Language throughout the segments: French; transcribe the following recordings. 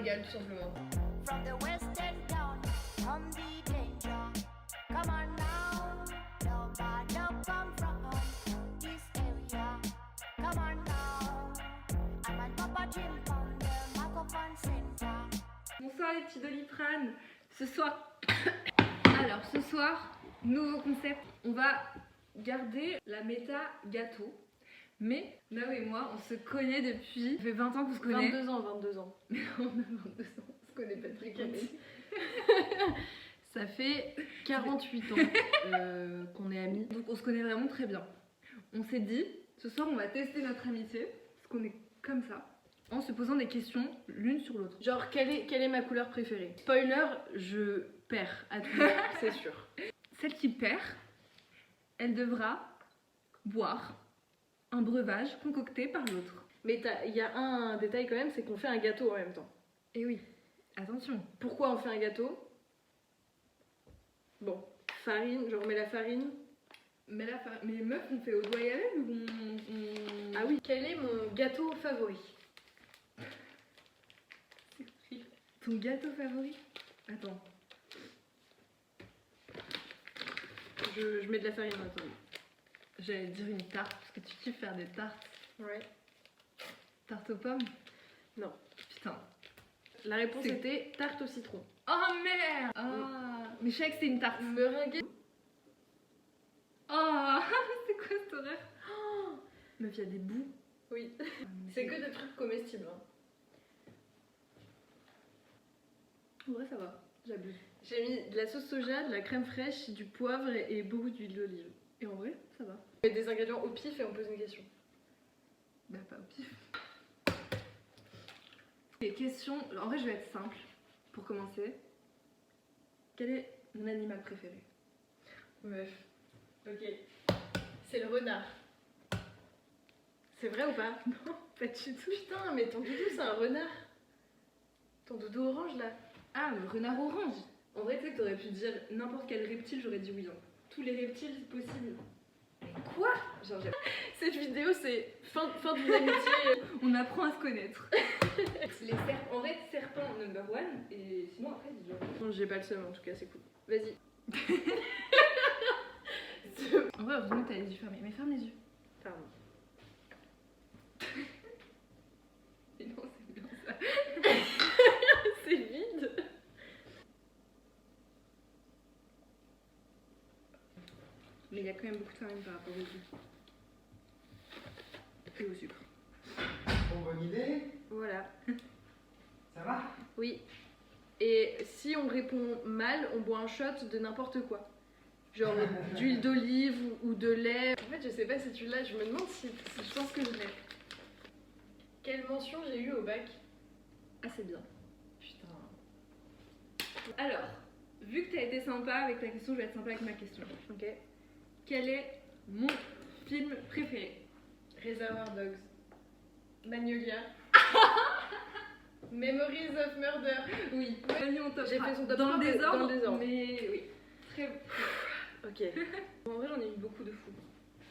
égale tout simplement. From the western town, from the danger. Come on now, nobody come from this area. Come on now, I'm on Papa Jim from the microphone center. Bonsoir les petits Doliprane. Ce soir, alors ce soir, nouveau concept. On va garder la méta gâteau. Mais Nao et moi, on se connaît depuis. Ça fait 20 ans qu'on se connaît. 22 ans. Mais on a 22 ans, on se connaît pas très bien. Ça fait 48 ans qu'on est amis. Donc on se connaît vraiment très bien. On s'est dit, ce soir on va tester notre amitié, parce qu'on est comme ça, en se posant des questions l'une sur l'autre. Genre, quelle est ma couleur préférée? Spoiler, je perds à tout moment, c'est sûr. Celle qui perd, elle devra boire un breuvage concocté par l'autre. Mais il y a un détail quand même, c'est qu'on fait un gâteau en même temps. Et oui, attention. Pourquoi on fait un gâteau? Bon, farine, je remets la farine. Mais meuf, on fait au doigt et à l'œil ou Ah oui, quel est mon gâteau favori? Ton gâteau favori? Attends. Je mets de la farine maintenant. J'allais dire une tarte, parce que tu kiffes faire des tartes. Ouais. Tarte aux pommes? Non. Putain. La réponse était tarte au citron. Oh merde! Ah, mais je savais que c'était une tarte. Meringuée. Oh, c'est quoi cette horreur? Oh, meuf, il y a des bouts. Oui. Ah, C'est que des trucs comestibles. Hein. En vrai, ça va. J'abuse. J'ai mis de la sauce soja, de la crème fraîche, du poivre et beaucoup d'huile d'olive. Et en vrai, ça va. On met des ingrédients au pif et on pose une question. Bah, pas au pif. Les questions, en vrai, je vais être simple. Pour commencer, quel est mon animal préféré? Meuf. Ok. C'est le renard. C'est vrai ou pas? Non, pas du tout. Putain, mais ton doudou, c'est un renard. Ton doudou orange, là. Ah, le renard orange. En vrai, tu sais que t'aurais pu dire n'importe quel reptile, j'aurais dit oui. Hein. Tous les reptiles possibles. Mais quoi? Genre, cette vidéo, c'est fin d'une amitié. On apprend à se connaître. Les serpents, en vrai, serpent number one, et sinon après, dis-le. Bon, j'ai pas le seum en tout cas, c'est cool. Vas-y. En vrai, heureusement que t'as les yeux fermés. Mais ferme les yeux. Pardon. Et non, c'est bien ça. C'est vide. Mais il y a quand même beaucoup de farine par rapport au jus. Et au sucre. Bonne idée. Voilà. Ça va? Oui. Et si on répond mal, on boit un shot de n'importe quoi. Genre d'huile d'olive ou de lait. En fait, je sais pas si tu l'as, je me demande si je pense que je l'ai. Quelle mention j'ai eue au bac? Ah, c'est bien. Putain. Alors, vu que t'as été sympa avec ta question, je vais être sympa avec ma question. Ok. Quel est mon film préféré? Reservoir Dogs. Magnolia. Memories of Murder. Oui, J'ai fait son top dans 3 le désordre. dans le désordre. Mais oui, très. Ok. En vrai, j'en ai eu beaucoup de fous.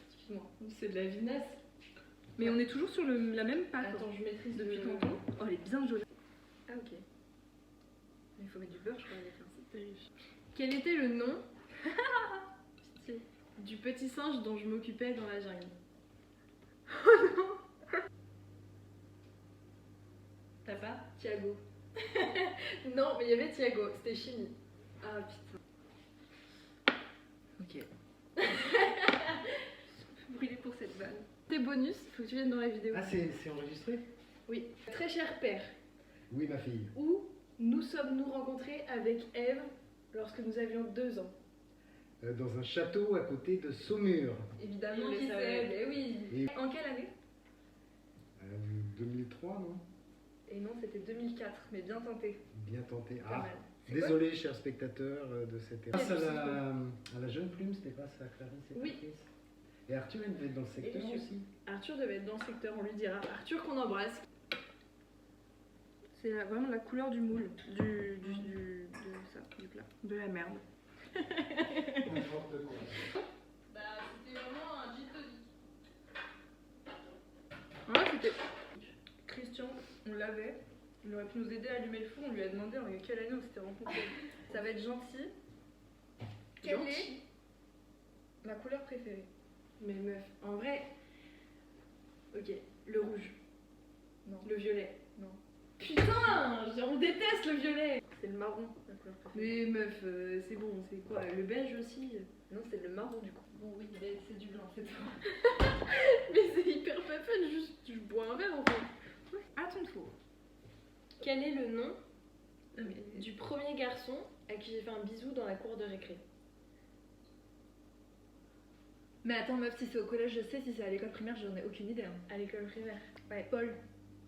Excuse-moi. C'est de la vinasse. Mais on est toujours sur la même pâte. Attends, je maîtrise Depuis le- tantôt. Oh, elle est bien jolie. Ah ok. Mais il faut mettre du beurre, je crois, avec un c'est terrible. Quel était le nom Pitié. Du petit singe dont je m'occupais dans la jungle? T'as pas? Thiago. Non, mais il y avait Thiago, c'était Chini. Ah putain. Ok. Brûlé pour cette vanne. Tes bonus, faut que tu viennes dans la vidéo. Ah, c'est enregistré? Oui. Très cher père, Oui, ma fille. où nous sommes-nous rencontrés avec Eve lorsque nous avions 2 ans? Dans un château à côté de Saumur. Évidemment Il le qu'il savait. sait, mais oui. Et- En quelle année? 2003, non? Et non, c'était 2004, mais bien tenté. Bien tenté. Pas Ah, mal. C'est quoi? désolé, chers spectateurs de cette erreur. Grâce à la jeune plume, c'était grâce à Clarisse et Oui. Patrice. Et Arthur, il devait être dans le secteur Et aussi. Arthur devait être dans le secteur, on lui dira. Arthur qu'on embrasse. C'est vraiment la couleur du moule, de ça, du plat. De la merde. N'importe quoi. Bah, c'était vraiment un gin tonic. Ouais, c'était. Christian, on l'avait. Il aurait pu nous aider à allumer le feu, on lui a demandé en quelle année on s'était rencontrés. Ça va être gentil. Quelle est ma couleur préférée? Mais meuf, en vrai. Ok, le rouge. Non. Le violet. Non. Putain, on déteste le violet. C'est le marron, la couleur préférée. Mais meuf, c'est bon, c'est quoi? Le beige aussi? Non, c'est le marron du coup. Bon, oui, c'est du blanc, c'est tout. Mais c'est hyper pas fun, juste je bois un verre en fait. À ton tour. Quel est le nom du premier garçon à qui j'ai fait un bisou dans la cour de récré? Mais attends, meuf, si c'est au collège, je sais. Si c'est à l'école primaire, j'en ai aucune idée. Hein. À l'école primaire. Ouais. Paul.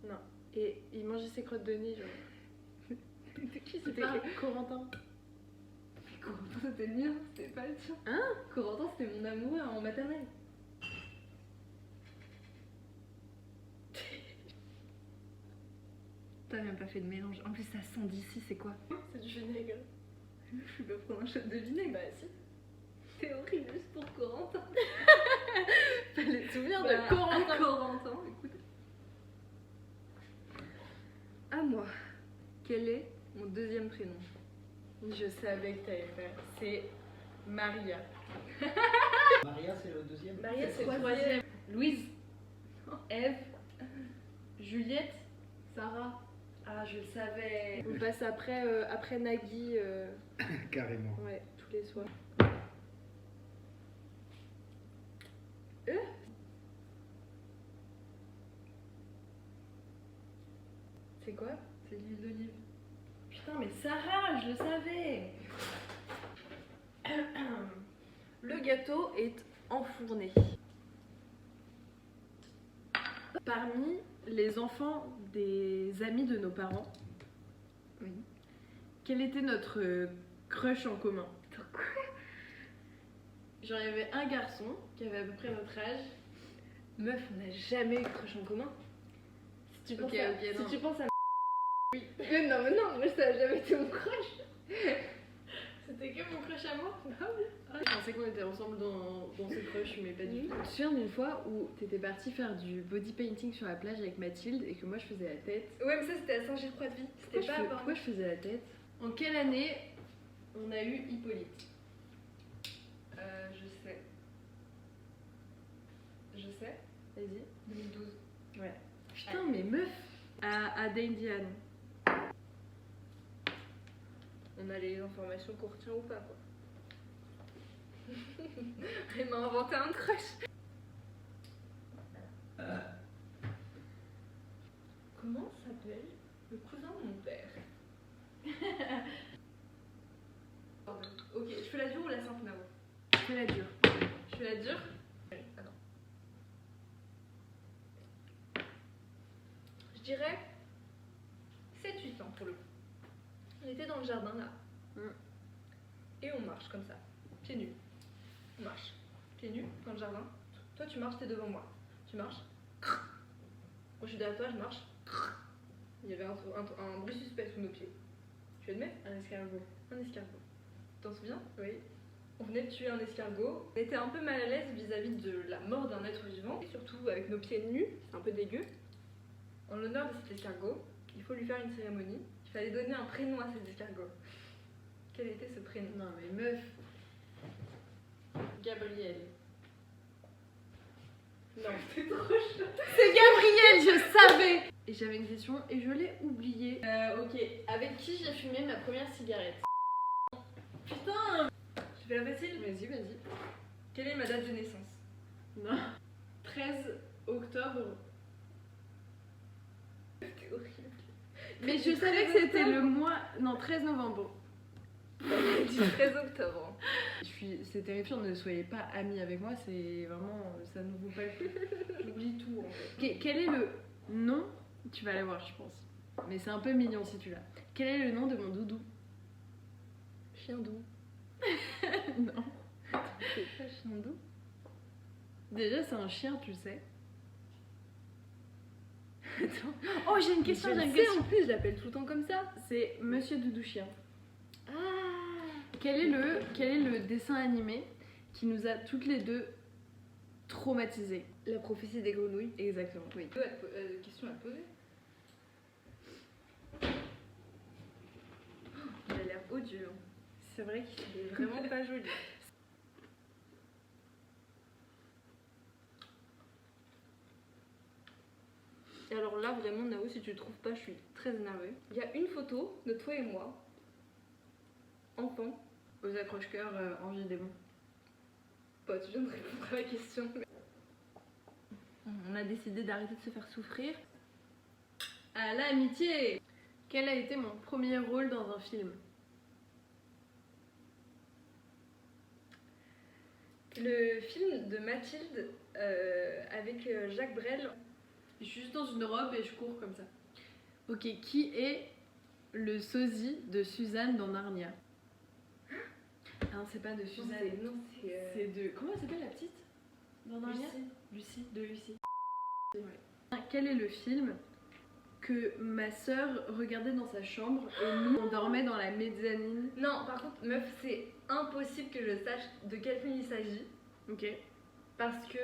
Non. Et il mangeait ses crottes de nez, genre. Qui C'était Corentin. Corentin, c'était le mien, c'était pas le tien. Hein? Corentin, c'était mon amoureux en maternelle. T'as même pas fait de mélange. En plus, ça sent d'ici, c'est quoi? C'est du vinaigre. Je peux prendre un shot de vinaigre. Bah si. C'est horrible juste pour Corentin. Fallait te souvenir Bah, de Corentin. Corentin, écoute. À moi. Quel est mon deuxième prénom? Je savais que t'allais faire. C'est Maria. Maria, c'est le deuxième. Maria, c'est le troisième. troisième. Louise. Ève. Juliette. Sarah. Ah, je le savais. On passe après, après Nagui. Carrément. Ouais, tous les soirs. C'est quoi? C'est l'huile d'olive. Putain, mais Sarah, je le savais. Le gâteau est enfourné. Parmi les enfants des amis de nos parents, Oui. quel était notre crush en commun? Genre, il y avait un garçon qui avait à peu près notre âge. Meuf, on n'a jamais eu de crush en commun. Si tu Ok, penses à... ok, non. Si tu penses à... Oui. Non, mais non, moi ça a jamais été mon crush. C'était que mon crush à moi? Ah oui. Je pensais qu'on était ensemble dans ce crush, mais pas du tout. Tu te souviens d'une fois où t'étais partie faire du body painting sur la plage avec Mathilde et que moi je faisais la tête? Ouais, mais ça c'était à Saint-Gilles-Croix-de-Vie. C'était pas à Bordeaux. Pourquoi je faisais la tête? En quelle année on a eu Hippolyte? Je sais. Je sais. Vas-y. 2012. Ouais. Putain, mais meuf! À Daindian. On a les informations qu'on retient ou pas, quoi. Elle m'a inventé un crush. Comment s'appelle le cousin de mon père? Ok, je fais la dure ou la simple, Nao? Je fais la dure. Je fais la dure? Attends. Je dirais 7-8 ans pour le coup. On était dans le jardin là. Et on marche comme ça, pieds nus. On marche, pieds nus dans le jardin. Toi tu marches, t'es devant moi. Tu marches. Moi je suis derrière toi, je marche. Il y avait un bruit suspect sous nos pieds. Tu admets? Un escargot. Un escargot. T'en souviens? Oui. On venait de tuer un escargot. On était un peu mal à l'aise vis-à-vis de la mort d'un être vivant, et surtout avec nos pieds nus, c'est un peu dégueu. En l'honneur de cet escargot, il faut lui faire une cérémonie. Il fallait donner un prénom à cet escargot. Quel était ce prénom? Non, mais meuf. Gabriel. Non, C'est trop chaud. c'est Gabriel, je savais! Et j'avais une question et je l'ai oubliée. Ok, avec qui j'ai fumé ma première cigarette? Putain! Je fais la facile. Vas-y, vas-y. Quelle est ma date de naissance? Non. 13 octobre. C'est horrible. Mais je savais que c'était le mois. Non, 13 novembre. Du 13 octobre. C'est terrifiant, ne soyez pas amis avec moi, c'est vraiment. Ça ne vaut pas le coup. J'oublie tout en fait. Quel est le nom? Tu vas aller voir, je pense. Mais c'est un peu mignon si tu l'as. Quel est le nom de mon doudou? Chien doux. Non. C'est pas chien doux? Déjà, c'est un chien, tu le sais. Attends. Oh, j'ai une question, Je j'ai une sais, question. en plus, je l'appelle tout le temps comme ça. C'est Monsieur Doudou Chien. Ah. Quel est le dessin animé qui nous a toutes les deux traumatisées? La prophétie des grenouilles. Exactement. Oui. Question à poser. odieux. C'est vrai qu'il Il est vraiment pas joli. Et alors là, vraiment, Nao, si tu le trouves pas, je suis très énervée. Il y a une photo de toi et moi, enfant. aux accroche-cœurs en vie des bons. Bah, tu viens de répondre à la question. On a décidé d'arrêter de se faire souffrir. À l'amitié. Quel a été mon premier rôle dans un film? Le film de Mathilde avec Jacques Brel. Je suis juste dans une robe et je cours comme ça. Ok, qui est le sosie de Suzanne dans Narnia? Ah non, c'est pas de Suzanne. C'est de... Comment elle s'appelle la petite dans Narnia? Lucie, de Lucie. Ouais. Quel est le film que ma sœur regardait dans sa chambre et nous on dormait dans la mezzanine? Non, par contre, meuf, c'est impossible que je sache de quel film il s'agit. Ok. Parce que...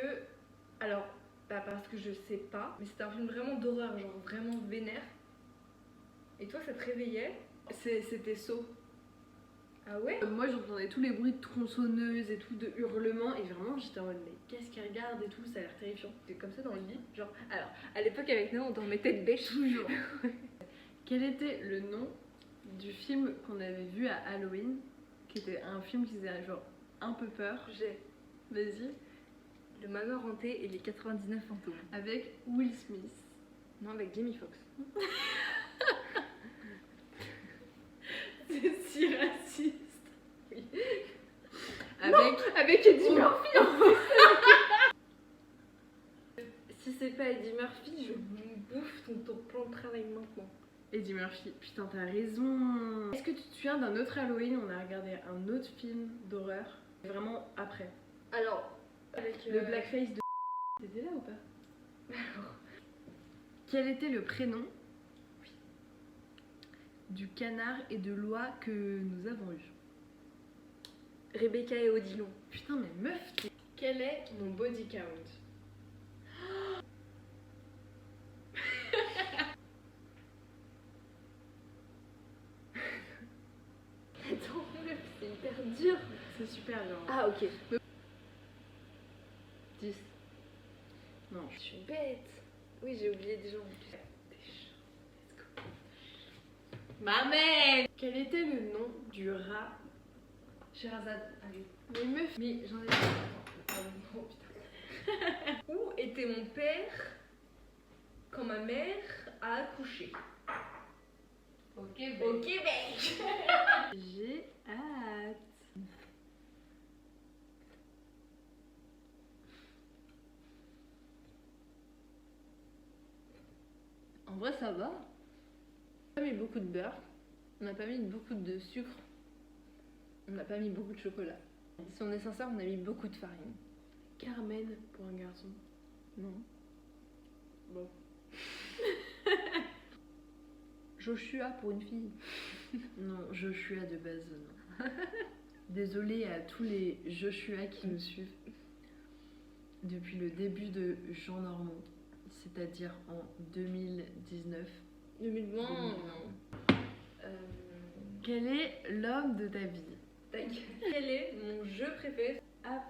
Alors, pas parce que je sais pas, mais c'était un film vraiment d'horreur, genre vraiment vénère. Et toi, ça te réveillait? C'était Saw. Ah ouais? Moi j'entendais tous les bruits de tronçonneuses et tout, de hurlements, et vraiment j'étais en mode mais qu'est-ce qu'elle regarde et tout, ça a l'air terrifiant. C'était comme ça dans le lit, genre... Alors, à l'époque avec nous, on dormait tête bêche. Toujours. Quel était le nom du film qu'on avait vu à Halloween, qui était un film qui faisait genre un peu peur? J'ai Vas-y. Le manoir hanté et les 99 fantômes. Avec Will Smith. Non, avec Jamie Foxx. C'est si raciste. Oui. Avec Eddie Murphy en plus. Si c'est pas Eddie Murphy, je bouffe ton plan de travail maintenant. Eddie Murphy, putain t'as raison. Est-ce que tu te souviens d'un autre Halloween, on a regardé un autre film d'horreur, vraiment après? Alors, avec Le blackface de... T'étais là ou pas? Alors, Quel était le prénom du canard et de l'oie que nous avons eu? Rebecca et Odilon. Putain mais meuf, quel est mon body count? Attends, meuf, c'est hyper dur. C'est super dur. Ah, ok. 10. Non. Je suis bête. Oui, j'ai oublié des gens. Maman! Quel était le nom du rat? Sherazade, allez. Mais meuf, Mais j'en ai pas. Pardon. Oh putain. Où était mon père quand ma mère a accouché? au Au Québec. Québec. J'ai hâte. En vrai, ça va. On n'a pas mis beaucoup de beurre. On n'a pas mis beaucoup de sucre. On n'a pas mis beaucoup de chocolat. Si on est sincère, on a mis beaucoup de farine. Carmen pour un garçon. Non. Bon. Joshua pour une fille. Non, Joshua de base, non. Désolée à tous les Joshua qui nous suivent depuis le début de Jean Normand, c'est-à-dire en 2019. 2020. Quel est l'homme de ta vie? Tac. Quel est mon jeu préféré? Ah,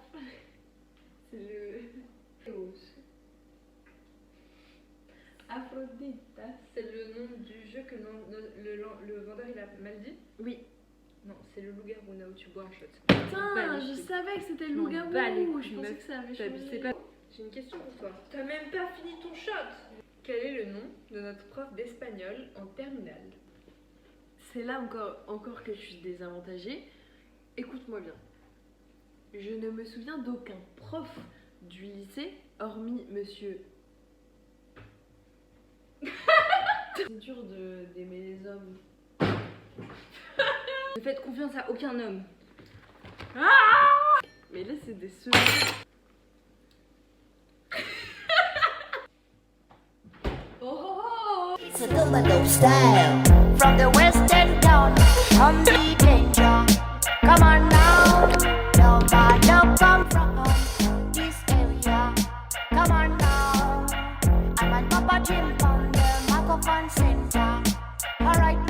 c'est le... Aphrodite. C'est le nom du jeu que le vendeur il a mal dit? Oui. Non, c'est le loup-garou, Nao, tu bois un shot. Putain, je savais que c'était le m'en loup-garou. bats les Je couilles, pensais meuf. que ça avait T'as changé. c'est pas... J'ai une question pour toi. T'as même pas fini ton shot. Quel est le nom de notre prof d'espagnol en terminale? C'est là encore que je suis désavantagée. Écoute-moi bien. Je ne me souviens d'aucun prof du lycée, hormis monsieur. C'est dur d'aimer les hommes. Ne faites confiance à aucun homme. Mais là, c'est des secondes. It's a double style from the western town. Come the danger. Come on now. Nobody come from this area. Come on now. I'm at Papa Jim on the microphone center. Alright.